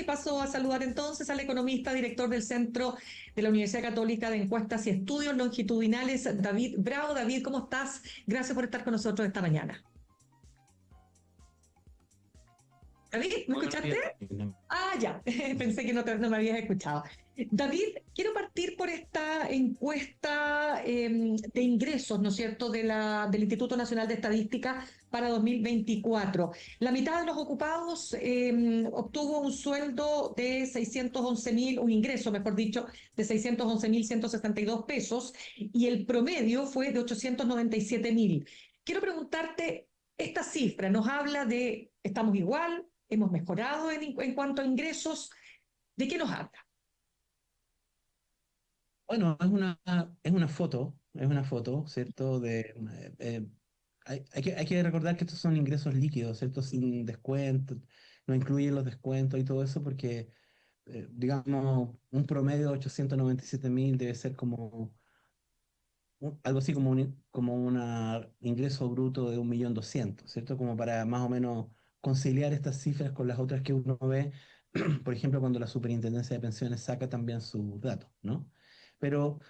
y paso a saludar entonces al economista, director del Centro de la Universidad Católica de Encuestas y Estudios Longitudinales, David Bravo. David, ¿cómo estás? Gracias por estar con nosotros esta mañana. David, ¿me Buenos escuchaste? días, Karina. Ah, ya, pensé que no me habías escuchado. David, quiero partir por esta encuesta de ingresos, ¿no es cierto?, del Instituto Nacional de Estadística para 2024. La mitad de los ocupados obtuvo un sueldo de 611.000, un ingreso, mejor dicho, de 611.162 pesos y el promedio fue de 897.000. Quiero preguntarte, esta cifra nos habla de, ¿estamos igual? ¿Hemos mejorado en cuanto a ingresos? ¿De qué nos habla? Bueno, es una foto, ¿cierto? Hay que recordar que estos son ingresos líquidos, ¿cierto? Sin descuento, no incluyen los descuentos y todo eso, porque, digamos, un promedio de 897.000 debe ser como algo así como un ingreso bruto de 1.200.000, ¿cierto? Como para más o menos conciliar estas cifras con las otras que uno ve, por ejemplo, cuando la Superintendencia de Pensiones saca también sus datos, ¿no? Pero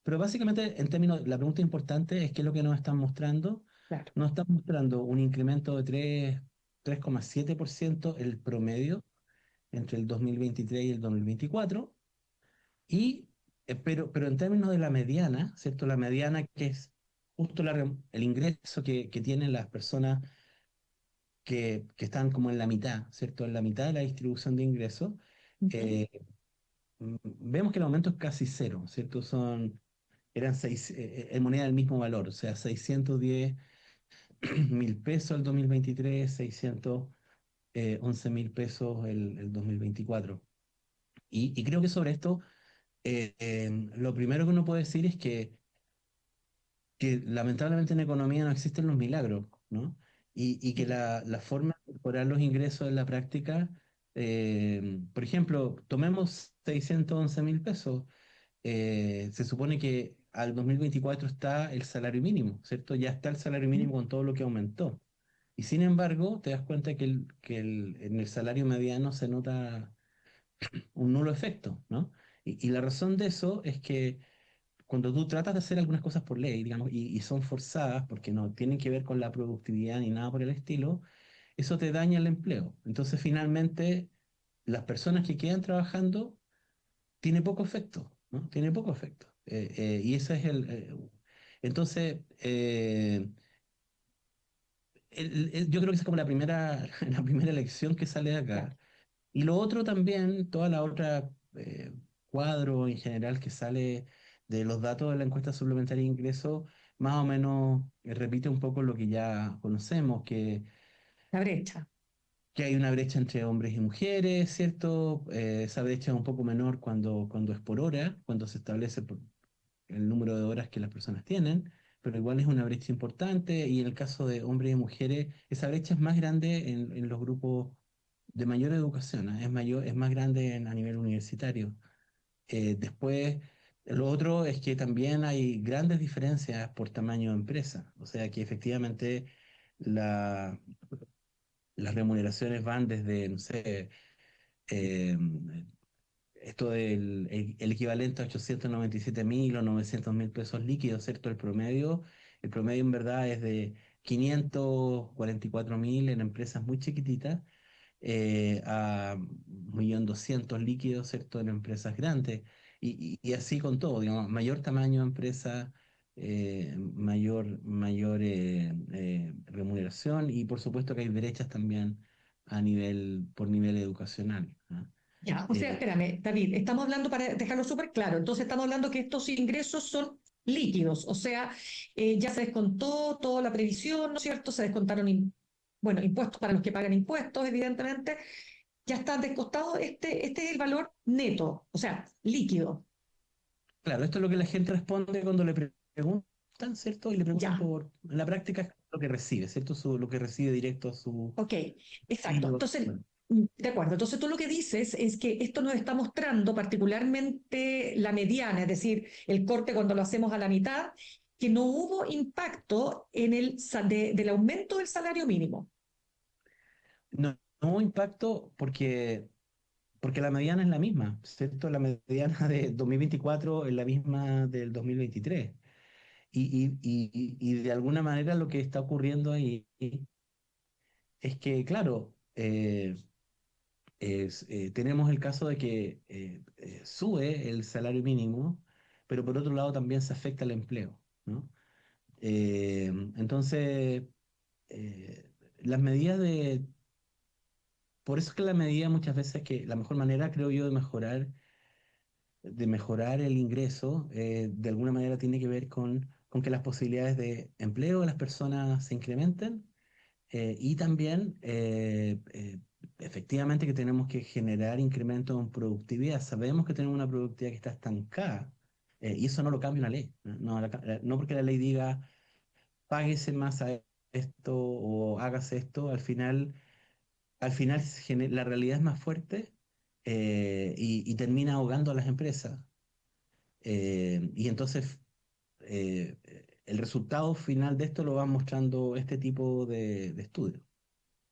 Pero básicamente, en términos, la pregunta importante es qué es lo que nos están mostrando. Claro. Nos están mostrando un incremento de 3,7% el promedio entre el 2023 y el 2024. Y, pero en términos de la mediana, ¿cierto? La mediana que es justo el ingreso que tienen las personas que están como en la mitad, ¿cierto? En la mitad de la distribución de ingresos, Ujú. eh, vemos que el aumento es casi cero, ¿cierto? Eran en moneda del mismo valor, o sea, 610.000 pesos el 2023, 611.000 pesos el 2024. Y creo que sobre esto, lo primero que uno puede decir es que lamentablemente en economía no existen los milagros, ¿no? Y que la forma de incorporar los ingresos en la práctica, por ejemplo, tomemos 611.000 pesos. Se supone que al 2024 está el salario mínimo, ¿cierto? Ya está el salario mínimo con todo lo que aumentó. Y sin embargo, te das cuenta en el salario mediano se nota un nulo efecto, ¿no? Y la razón de eso es que cuando tú tratas de hacer algunas cosas por ley, digamos, y son forzadas porque no tienen que ver con la productividad ni nada por el estilo, eso te daña el empleo. Entonces, finalmente, las personas que quedan trabajando tiene poco efecto, ¿no? Tiene poco efecto. Y ese es entonces, yo creo que esa es como la primera, la primera lección que sale de Claro. acá. Y lo otro también, toda la otra cuadro en general que sale de los datos de la encuesta suplementaria de ingresos, más o menos repite un poco lo que ya conocemos, La brecha. que hay una brecha entre hombres y mujeres, ¿cierto? Esa brecha es un poco menor cuando es por hora, cuando se establece el número de horas que las personas tienen, pero igual es una brecha importante y en el caso de hombres y mujeres, esa brecha es más grande en los grupos de mayor educación, ¿eh? Es mayor, es más grande a nivel universitario. Después, lo otro es que también hay grandes diferencias por tamaño de empresa, o sea que efectivamente la, las remuneraciones van desde, no sé, eh, esto el equivalente a 897.000 o 900.000 pesos líquidos, ¿cierto? El promedio en verdad es de 544.000 en empresas muy chiquititas, a 1.200.000 líquidos, ¿cierto? En empresas grandes. Y así con todo, digamos, mayor tamaño de empresa, mayor remuneración y por supuesto que hay brechas también por nivel educacional, ¿ah? Ya, o sea, Eh, espérame, David, estamos hablando para dejarlo súper claro. Entonces, estamos hablando que estos ingresos son líquidos, o sea, ya se descontó toda la previsión, ¿no es cierto? Se descontaron, bueno, impuestos para los que pagan impuestos, evidentemente. Ya está descontado, este es el valor neto, o sea, líquido. Claro, esto es lo que la gente responde cuando le preguntan, ¿cierto? Y le preguntan Ya, en la práctica es lo que recibe, ¿cierto? Lo que recibe directo a su ok, exacto. bolsillo. Entonces, Bueno, de acuerdo. Entonces, tú lo que dices es que esto nos está mostrando particularmente la mediana, es decir, el corte cuando lo hacemos a la mitad, que no hubo impacto en del aumento del salario mínimo. no, no hubo impacto porque porque la mediana es la misma, ¿cierto? La mediana de 2024 es la misma del 2023. Y de alguna manera lo que está ocurriendo ahí es que, claro, tenemos el caso de que sube el salario mínimo, pero por otro lado también se afecta el empleo, ¿no? Entonces, eh, las medidas de... Por eso es que la medida muchas veces que la mejor manera, creo yo, de mejorar el ingreso, de alguna manera tiene que ver con que las posibilidades de empleo de las personas se incrementen y también, efectivamente, que tenemos que generar incrementos en productividad. Sabemos que tenemos una productividad que está estancada y eso no lo cambia una ley. No porque la ley diga páguese más a esto o hágase esto, al final la realidad es más fuerte y termina ahogando a las empresas. Y entonces el resultado final de esto lo va mostrando este tipo de estudios.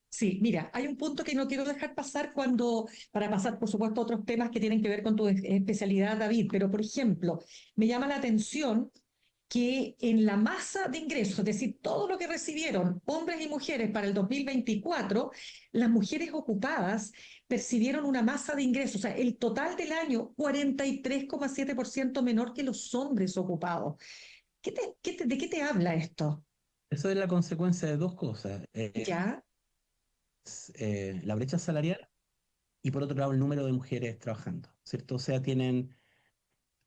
Sí, mira, hay un punto que no quiero dejar pasar para pasar, por supuesto, a otros temas que tienen que ver con tu especialidad, David, pero por ejemplo, me llama la atención que en la masa de ingresos, es decir, todo lo que recibieron hombres y mujeres para el 2024, las mujeres ocupadas percibieron una masa de ingresos, o sea, el total del año 43,7% menor que los hombres ocupados. ¿De qué te habla esto? Eso es la consecuencia de dos cosas. ¿Ya? La brecha salarial y por otro lado el número de mujeres trabajando, ¿cierto? O sea,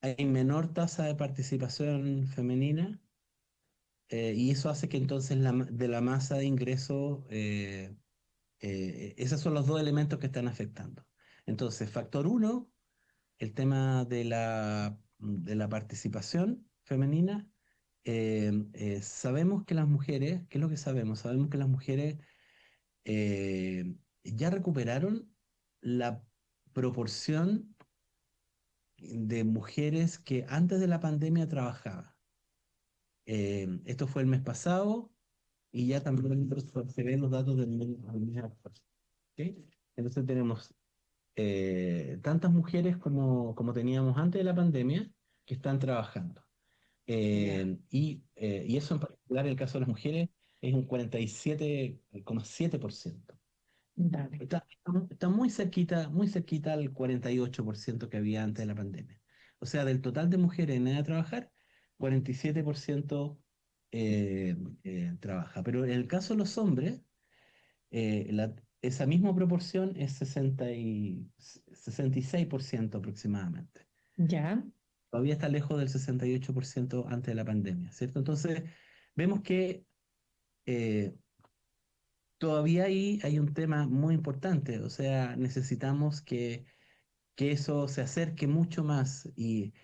hay menor tasa de participación femenina y eso hace que entonces de la masa de ingresos, esos son los dos elementos que están afectando. Entonces, factor uno, el tema de la participación femenina. Sabemos que las mujeres, ¿qué es lo que sabemos? Sabemos que las mujeres ya recuperaron la proporción de mujeres que antes de la pandemia trabajaba. Esto fue el mes pasado y ya también se ven los datos del mes actual. ¿Ok? Entonces tenemos tantas mujeres como teníamos antes de la pandemia que están trabajando. Ya, Y eso en particular, el caso de las mujeres, es un 47,7%. dale. Está muy cerquita al 48% que había antes de la pandemia. O sea, del total de mujeres en edad de trabajar, 47% trabaja. Pero en el caso de los hombres, esa misma proporción es 66% aproximadamente. Ya. Todavía está lejos del 68% antes de la pandemia, ¿cierto? Entonces, vemos que eh, todavía ahí hay un tema muy importante, o sea, necesitamos que eso se acerque mucho más y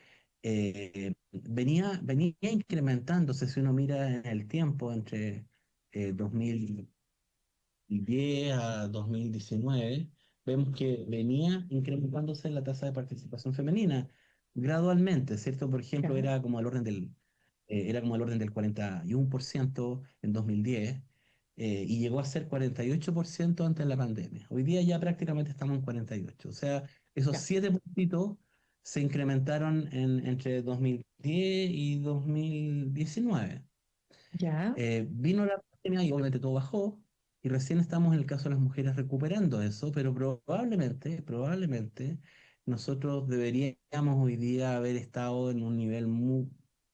venía incrementándose, si uno mira en el tiempo, entre 2010 a 2019, vemos que venía incrementándose la tasa de participación femenina gradualmente, ¿cierto? Por ejemplo, Ya. era como el orden del 41% en 2010 y llegó a ser 48% antes de la pandemia. Hoy día ya prácticamente estamos en 48. O sea, esos Ya, 7 puntitos se incrementaron entre 2010 y 2019. ya, Vino la pandemia y obviamente todo bajó y recién estamos en el caso de las mujeres recuperando eso, pero probablemente nosotros deberíamos hoy día haber estado en un nivel muy,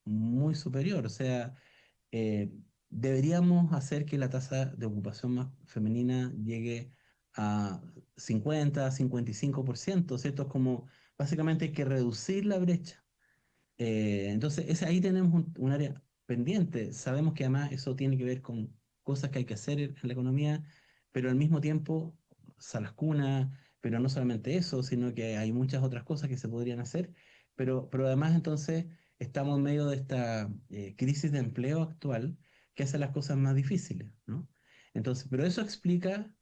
muy superior. O sea, eh, deberíamos hacer que la tasa de ocupación más femenina llegue a 50-55%, ¿cierto? Es como básicamente hay que reducir la brecha. Entonces, ahí tenemos un área pendiente. Sabemos que además eso tiene que ver con cosas que hay que hacer en la economía, pero al mismo tiempo, salas cunas, pero no solamente eso, sino que hay muchas otras cosas que se podrían hacer. Pero además entonces estamos en medio de esta crisis de empleo actual que hace las cosas más difíciles, ¿no? Entonces, pero eso explica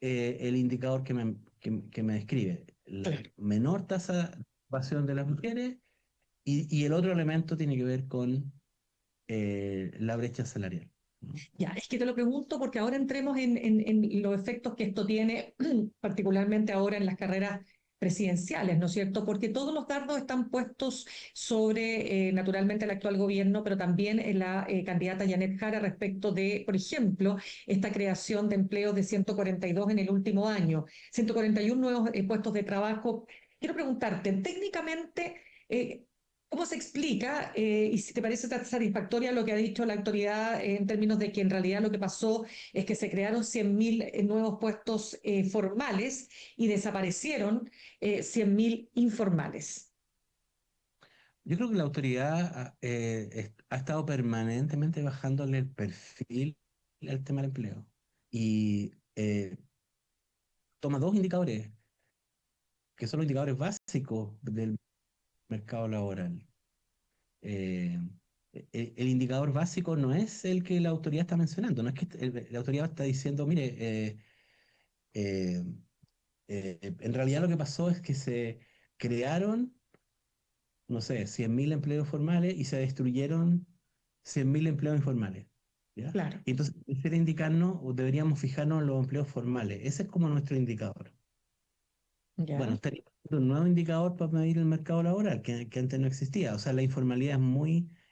el indicador que me describe, la claro. menor tasa de ocupación de las mujeres y el otro elemento tiene que ver con la brecha salarial. ¿no? Ya, es que te lo pregunto porque ahora entremos en los efectos que esto tiene, particularmente ahora en las carreras presidenciales, ¿no es cierto? Porque todos los dardos están puestos sobre, naturalmente, el actual gobierno, pero también en la candidata Janet Jara respecto de, por ejemplo, esta creación de empleos de 142 en el último año, 141 nuevos puestos de trabajo. Quiero preguntarte, técnicamente, ¿cómo se explica, y si te parece satisfactoria lo que ha dicho la autoridad en términos de que en realidad lo que pasó es que se crearon 100.000 nuevos puestos formales y desaparecieron 100.000 informales? Yo creo que la autoridad ha estado permanentemente bajándole el perfil al tema del empleo y toma dos indicadores, que son los indicadores básicos del mercado laboral. Eh, el indicador básico no es el que la autoridad está mencionando, no es que la autoridad está diciendo, mire, eh, en realidad lo que pasó es que se crearon, no sé, 100.000 empleos formales y se destruyeron 100.000 empleos informales. ¿Ya? Claro, Y entonces, quisiera indicarnos, o deberíamos fijarnos en los empleos formales. Ese es como nuestro indicador. Bueno, ya, estaría un nuevo indicador para medir el mercado laboral, que antes no existía. O sea, la informalidad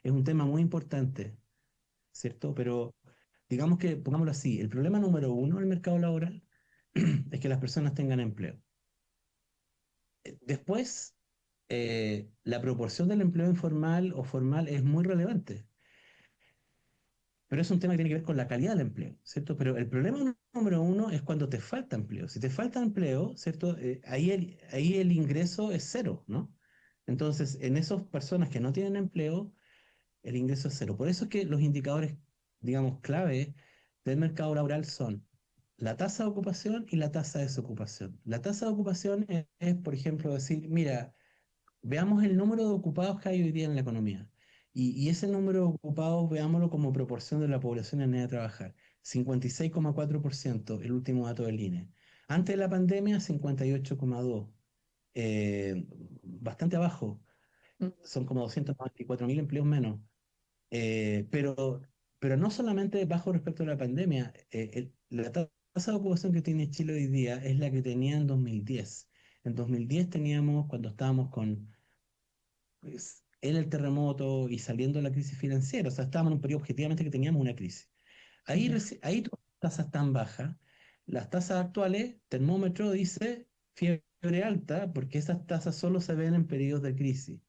es un tema muy importante, ¿cierto? Pero digamos que, pongámoslo así, el problema número uno del mercado laboral es que las personas tengan empleo. Después, la proporción del empleo informal o formal es muy relevante, pero es un tema que tiene que ver con la calidad del empleo, ¿cierto? Pero el problema número uno es cuando te falta empleo. Si te falta empleo, ¿cierto? Ahí el ingreso es cero, ¿no? Entonces, en esas personas que no tienen empleo, el ingreso es cero. Por eso es que los indicadores, digamos, clave del mercado laboral son la tasa de ocupación y la tasa de desocupación. La tasa de ocupación por ejemplo, decir, mira, veamos el número de ocupados que hay hoy día en la economía. Y ese número de ocupados, veámoslo como proporción de la población en edad de trabajar. 56,4%, el último dato del INE. Antes de la pandemia, 58,2%. Bastante abajo. mm, Son como 294.000 empleos menos. Pero no solamente bajo respecto a la pandemia. La tasa de ocupación que tiene Chile hoy día es la que tenía en 2010. En 2010 teníamos, cuando estábamos en el terremoto y saliendo de la crisis financiera. O sea, estábamos en un periodo objetivamente que teníamos una crisis. ya, Ahí tasas tan bajas. Las tasas actuales, termómetro dice fiebre alta, porque esas tasas solo se ven en periodos de crisis.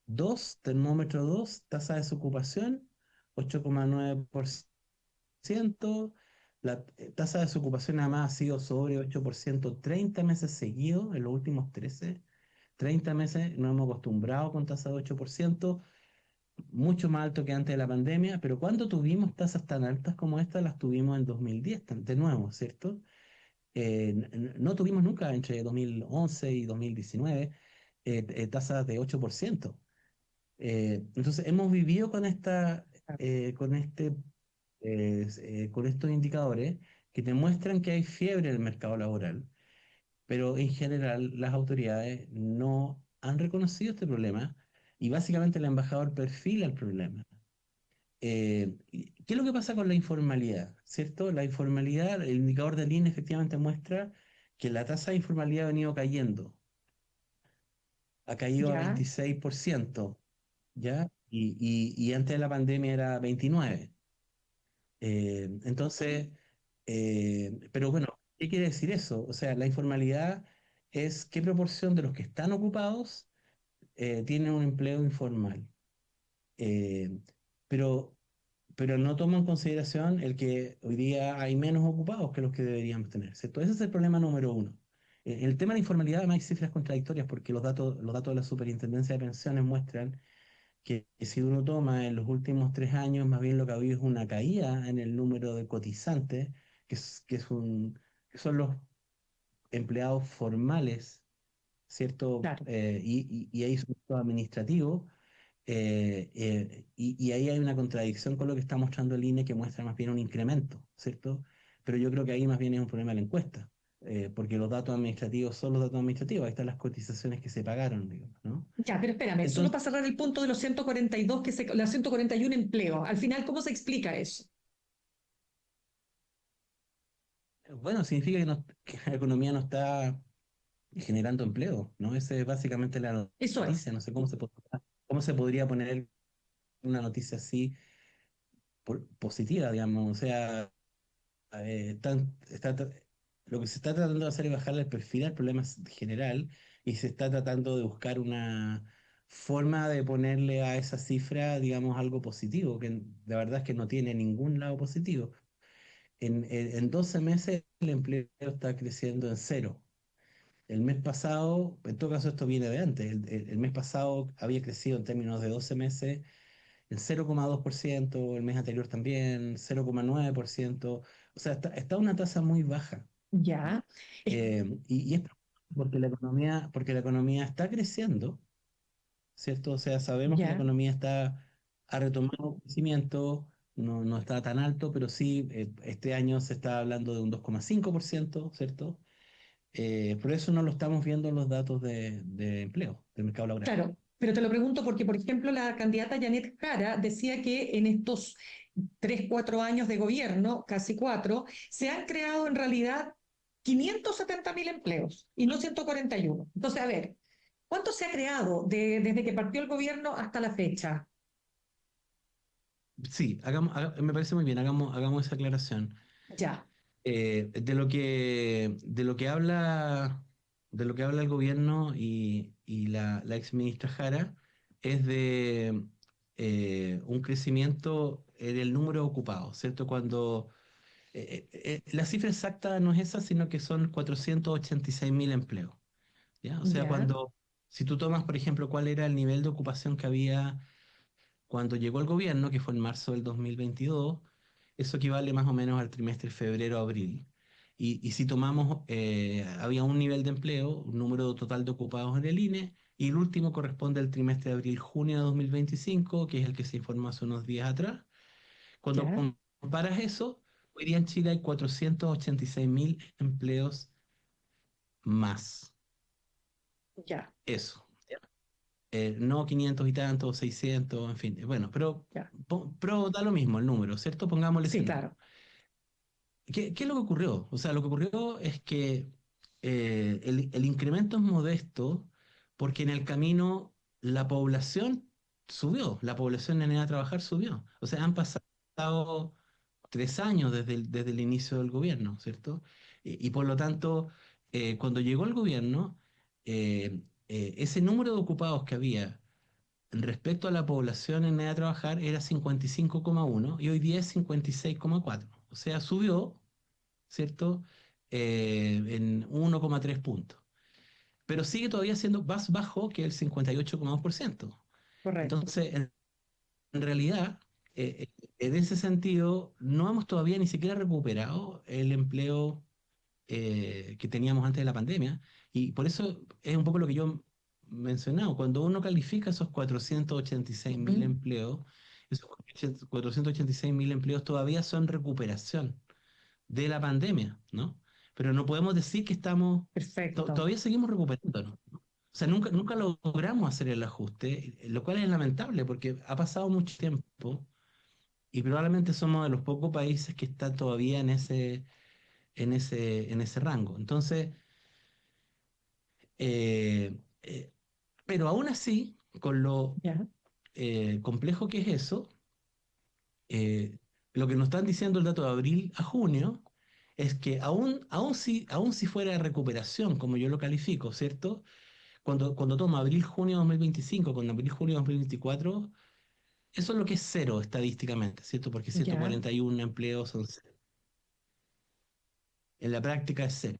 Dos, termómetro 2, tasa de desocupación, 8,9%. La tasa de desocupación además ha sido sobre 8% 30 meses seguidos, en los últimos 30 meses nos hemos acostumbrado con tasa de 8%, mucho más alto que antes de la pandemia, pero cuando tuvimos tasas tan altas como esta, las tuvimos en 2010, de nuevo, ¿cierto? No tuvimos nunca entre 2011 y 2019 tasas de 8%. Entonces, hemos vivido con con estos indicadores que demuestran que hay fiebre en el mercado laboral, pero en general las autoridades no han reconocido este problema y básicamente el embajador perfila el problema. ¿Qué es lo que pasa con la informalidad? ¿Cierto? La informalidad, el indicador del INE efectivamente muestra que la tasa de informalidad ha venido cayendo, ha caído a ya, 26%, ¿ya? Y antes de la pandemia era 29%. Entonces, pero bueno, ¿qué quiere decir eso? O sea, la informalidad es qué proporción de los que están ocupados tienen un empleo informal. Eh, pero, pero no toma en consideración el que hoy día hay menos ocupados que los que deberíamos tener, ¿cierto? Ese es el problema número uno. El tema de la informalidad, además, hay cifras contradictorias porque los datos de la Superintendencia de Pensiones muestran que si uno toma en los últimos 3 años, más bien lo que ha habido es una caída en el número de cotizantes, que son los empleados formales, ¿cierto? claro. Y ahí son los administrativos, y ahí hay una contradicción con lo que está mostrando el INE, que muestra más bien un incremento, ¿cierto? Pero yo creo que ahí más bien es un problema de la encuesta, porque los datos administrativos son los datos administrativos, ahí están las cotizaciones que se pagaron, digamos, ¿no? Ya, pero espérame, solo Entonces, para cerrar el punto de los 142, los 141 empleos. Al final, ¿cómo se explica eso? Bueno, significa que la economía no está generando empleo, ¿no? Esa es básicamente la Eso noticia. es. No sé cómo se podría poner una noticia así positiva, digamos. O sea, lo que se está tratando de hacer es bajarle el perfil al problema general y se está tratando de buscar una forma de ponerle a esa cifra, digamos, algo positivo, que la verdad es que no tiene ningún lado positivo. En 12 meses el empleo está creciendo en cero. El mes pasado, en todo caso esto viene de antes, el mes pasado había crecido en términos de 12 meses en 0,2%, el mes anterior también, 0,9%, o sea, está una tasa muy baja. Ya. Es- Y es porque la economía está creciendo, ¿cierto? O sea, sabemos que la ya. economía ha retomado crecimiento, no está tan alto, pero sí, este año se está hablando de un 2,5%, ¿cierto? Por eso no lo estamos viendo en los datos de empleo, del mercado laboral. Claro, pero te lo pregunto porque, por ejemplo, la candidata Janet Jara decía que en estos 3, 4 años de gobierno, casi 4, se han creado en realidad 570.000 empleos y no 141. Entonces, a ver, ¿cuánto se ha creado desde que partió el gobierno hasta la fecha? Sí, me parece muy bien, hagamos esa aclaración. Ya, De lo que habla el gobierno y la ex ministra Jara es de un crecimiento en el número de ocupados, ¿cierto? La cifra exacta no es esa, sino que son 486.000 empleos, ¿ya? O sea, ya, si tú tomas, por ejemplo, cuál era el nivel de ocupación que había cuando llegó el gobierno, que fue en marzo del 2022, eso equivale más o menos al trimestre febrero-abril. Y si tomamos, había un nivel de empleo, un número total de ocupados en el INE, y el último corresponde al trimestre de abril-junio de 2025, que es el que se informó hace unos días atrás. Cuando ya, comparas eso, hoy día en Chile hay 486.000 empleos más. ya, Eso. No 500 y tantos, 600, en fin. Bueno, ya. pero da lo mismo el número, ¿cierto? Pongámosle ese Sí, número. claro. ¿Qué es lo que ocurrió? O sea, lo que ocurrió es que el incremento es modesto porque en el camino la población subió, la población en edad de trabajar subió. O sea, han pasado 3 años desde el inicio del gobierno, ¿cierto? Y por lo tanto, cuando llegó el gobierno, ese número de ocupados que había respecto a la población en edad de trabajar era 55,1 y hoy día es 56,4. O sea, subió, ¿cierto? En 1,3 puntos. Pero sigue todavía siendo más bajo que el 58,2%. Correcto. Entonces, en realidad, en ese sentido, no hemos todavía ni siquiera recuperado el empleo que teníamos antes de la pandemia. Y por eso es un poco lo que yo mencionaba. Cuando uno califica esos 486.000 Ujú. empleos, esos 486.000 empleos todavía son recuperación de la pandemia, ¿no? Pero no podemos decir que Perfecto. todavía seguimos recuperándonos, ¿no? O sea, nunca logramos hacer el ajuste, lo cual es lamentable porque ha pasado mucho tiempo y probablemente somos de los pocos países que están todavía en ese rango. Entonces, eh, eh, pero aún así, con lo Ya, complejo que es eso, eh, lo que nos están diciendo el dato de abril a junio es que aún si fuera recuperación, como yo lo califico, ¿cierto? Cuando toma abril-junio 2025 con abril-junio 2024, eso es lo que es cero estadísticamente, ¿cierto? Porque ya, 141 empleos son cero. En la práctica es cero.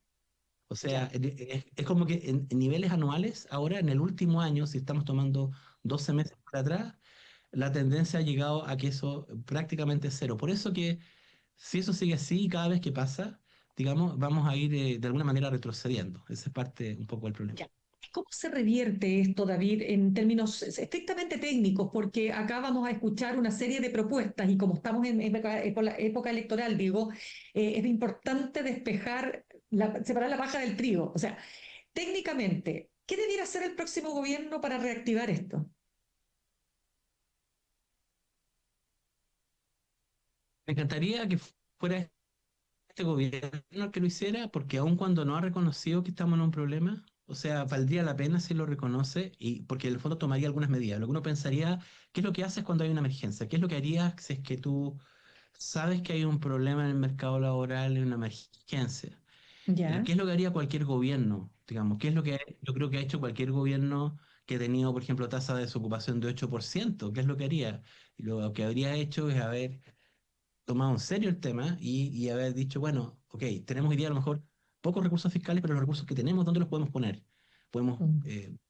O sea, ya. es como que en niveles anuales, ahora en el último año, si estamos tomando 12 meses para atrás, la tendencia ha llegado a que eso prácticamente es cero. Por eso que si eso sigue así, cada vez que pasa, digamos, vamos a ir de alguna manera retrocediendo. Esa es parte un poco del problema. Ya. ¿Cómo se revierte esto, David, en términos estrictamente técnicos? Porque acá vamos a escuchar una serie de propuestas y como estamos en época electoral, digo, es importante despejar, separar la paja del trigo. O sea, técnicamente, ¿qué debiera hacer el próximo gobierno para reactivar esto? Me encantaría que fuera este gobierno que lo hiciera, porque aun cuando no ha reconocido que estamos en un problema, o sea, valdría la pena si lo reconoce y porque en el fondo tomaría algunas medidas. Lo que uno pensaría, ¿qué es lo que haces cuando hay una emergencia? ¿Qué es lo que harías si es que tú sabes que hay un problema en el mercado laboral, en una emergencia? Ya, ¿Qué es lo que haría cualquier gobierno? Digamos, ¿qué es lo que yo creo que ha hecho cualquier gobierno que ha tenido, por ejemplo, tasa de desocupación de 8%? ¿Qué es lo que haría? Y lo que habría hecho es haber tomado en serio el tema y haber dicho, bueno, ok, tenemos hoy día a lo mejor pocos recursos fiscales, pero los recursos que tenemos, ¿dónde los podemos poner? Podemos, mm,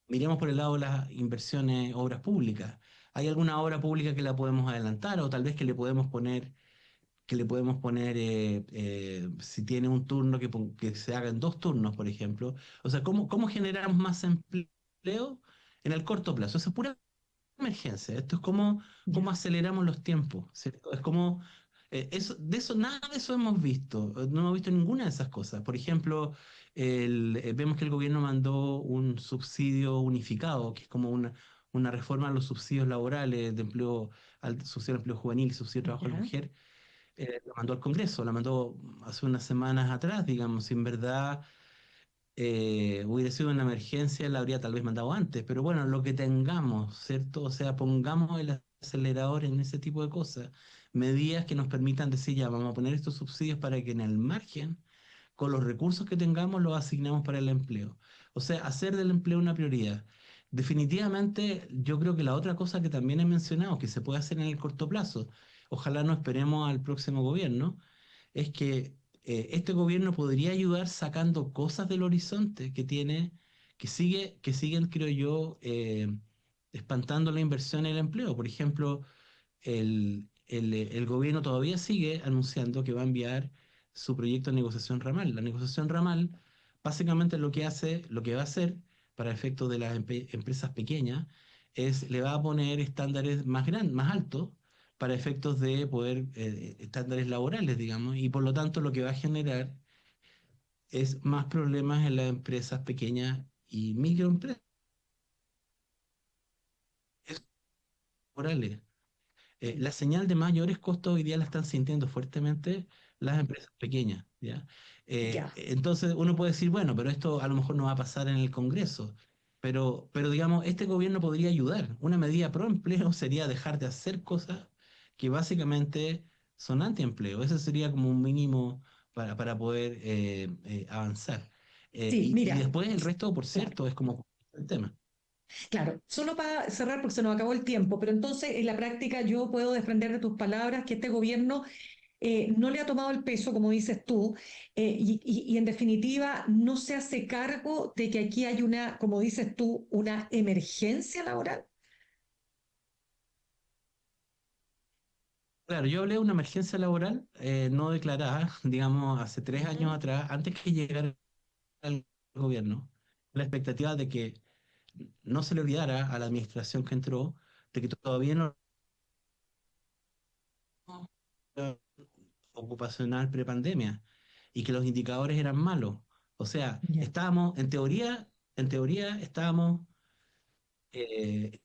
miremos por el lado de las inversiones, obras públicas. ¿Hay alguna obra pública que la podemos adelantar o tal vez que le podemos poner si tiene un turno que se haga en 2 turnos, por ejemplo? O sea, ¿cómo generamos más empleo en el corto plazo? Eso es pura emergencia. Esto es cómo ya, aceleramos los tiempos, ¿cierto? Es como, nada de eso hemos visto. No hemos visto ninguna de esas cosas. Por ejemplo, vemos que el gobierno mandó un subsidio unificado, que es como una reforma a los subsidios laborales de empleo, al subsidio de empleo juvenil y subsidio de trabajo a la ya, mujer. Lo mandó al Congreso, la mandó hace unas semanas atrás, digamos, si en verdad hubiera sido una emergencia, la habría tal vez mandado antes, pero bueno, lo que tengamos, ¿cierto? O sea, pongamos el acelerador en ese tipo de cosas, medidas que nos permitan decir, ya, vamos a poner estos subsidios para que en el margen, con los recursos que tengamos, los asignamos para el empleo. O sea, hacer del empleo una prioridad. Definitivamente, yo creo que la otra cosa que también he mencionado, que se puede hacer en el corto plazo, ojalá no esperemos al próximo gobierno, es que este gobierno podría ayudar sacando cosas del horizonte que tiene, que siguen, creo yo, espantando la inversión y el empleo. Por ejemplo, el gobierno todavía sigue anunciando que va a enviar su proyecto de negociación ramal. La negociación ramal, básicamente lo que va a hacer para efectos de las empresas pequeñas, le va a poner estándares más altos para efectos de poder, estándares laborales, digamos, y por lo tanto lo que va a generar es más problemas en las empresas pequeñas y microempresas laborales. La señal de mayores costos hoy día la están sintiendo fuertemente las empresas pequeñas, ¿ya? ya. Entonces uno puede decir, bueno, pero esto a lo mejor no va a pasar en el Congreso, pero digamos, este gobierno podría ayudar. Una medida pro empleo sería dejar de hacer cosas que básicamente son antiempleo. Ese sería como un mínimo para poder avanzar. Sí, Y mira, después el resto, por claro. cierto, es como el tema. Claro, solo para cerrar porque se nos acabó el tiempo, pero entonces en la práctica yo puedo desprender de tus palabras que este gobierno no le ha tomado el peso, como dices tú, y en definitiva no se hace cargo de que aquí hay una, como dices tú, una emergencia laboral. Claro, yo hablé de una emergencia laboral no declarada, digamos, hace 3 años Ujú. atrás, antes que llegara al gobierno, la expectativa de que no se le olvidara a la administración que entró de que todavía no era ocupacional prepandemia y que los indicadores eran malos. O sea, Ya, estábamos, en teoría estábamos eh,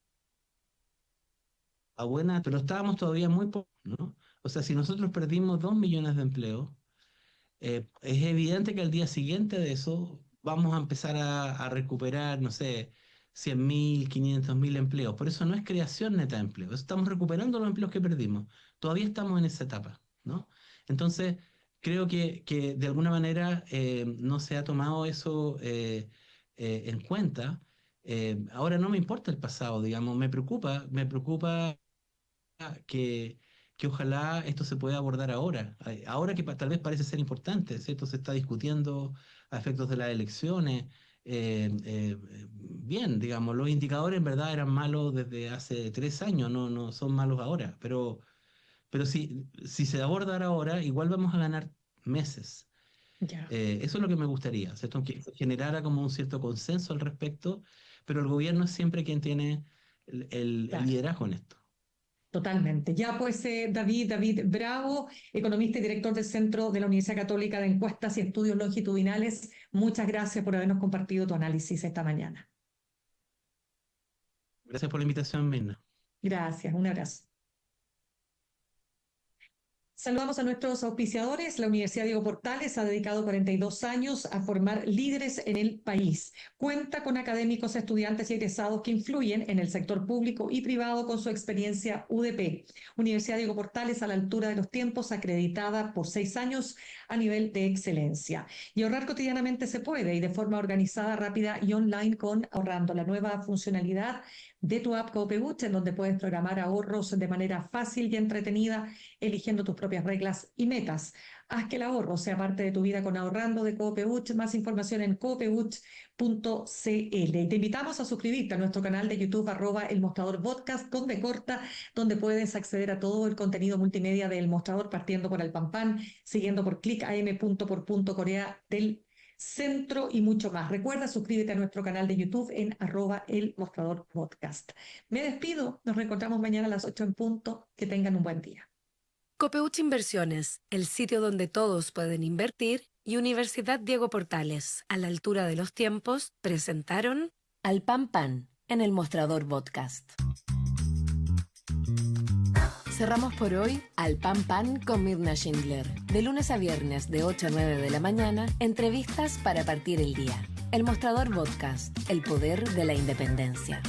a buena, pero estábamos todavía muy pocos, ¿no? O sea, si nosotros perdimos 2 millones de empleos, es evidente que al día siguiente de eso vamos a empezar a recuperar, no sé, 100.000, 500.000 empleos. Por eso no es creación neta de empleo, estamos recuperando los empleos que perdimos. Todavía estamos en esa etapa, ¿no? Entonces, creo que de alguna manera no se ha tomado eso en cuenta. Ahora no me importa el pasado, digamos, me preocupa que, que ojalá esto se pueda abordar ahora, ahora que tal vez parece ser importante, ¿cierto? Se está discutiendo a efectos de las elecciones. Bien, digamos, los indicadores en verdad eran malos desde hace 3 años, no son malos ahora, pero si se abordara ahora, igual vamos a ganar meses. ya, Eso es lo que me gustaría, ¿cierto? Que se generara como un cierto consenso al respecto, pero el gobierno es siempre quien tiene el claro. liderazgo en esto. Totalmente. Ya pues, David Bravo, economista y director del Centro de la Universidad Católica de Encuestas y Estudios Longitudinales, muchas gracias por habernos compartido tu análisis esta mañana. Gracias por la invitación, Mirna. Gracias, un abrazo. Saludamos a nuestros auspiciadores. La Universidad Diego Portales ha dedicado 42 años a formar líderes en el país. Cuenta con académicos, estudiantes y egresados que influyen en el sector público y privado con su experiencia UDP. Universidad Diego Portales, a la altura de los tiempos, acreditada por 6 años a nivel de excelencia. Y ahorrar cotidianamente se puede, y de forma organizada, rápida y online con Ahorrando, la nueva funcionalidad de tu app Copebutch, en donde puedes programar ahorros de manera fácil y entretenida, eligiendo tus propias reglas y metas. Haz que el ahorro sea parte de tu vida con Ahorrando de Copebutch. Más información en copebutch.cl. Y te invitamos a suscribirte a nuestro canal de YouTube, @El Mostrador Podcast, con B corta, donde puedes acceder a todo el contenido multimedia del Mostrador, partiendo por el Pan, siguiendo por clicam.por.corea del Centro y mucho más. Recuerda, suscríbete a nuestro canal de YouTube en @El Mostrador Podcast. Me despido, nos reencontramos mañana a las 8 en punto. Que tengan un buen día. Copeuch Inversiones, el sitio donde todos pueden invertir, y Universidad Diego Portales, a la altura de los tiempos, presentaron Al Pan Pan en el Mostrador Podcast. Cerramos por hoy Al Pan Pan con Mirna Schindler. De lunes a viernes de 8 a 9 de la mañana, entrevistas para partir el día. El Mostrador Podcast, el poder de la independencia.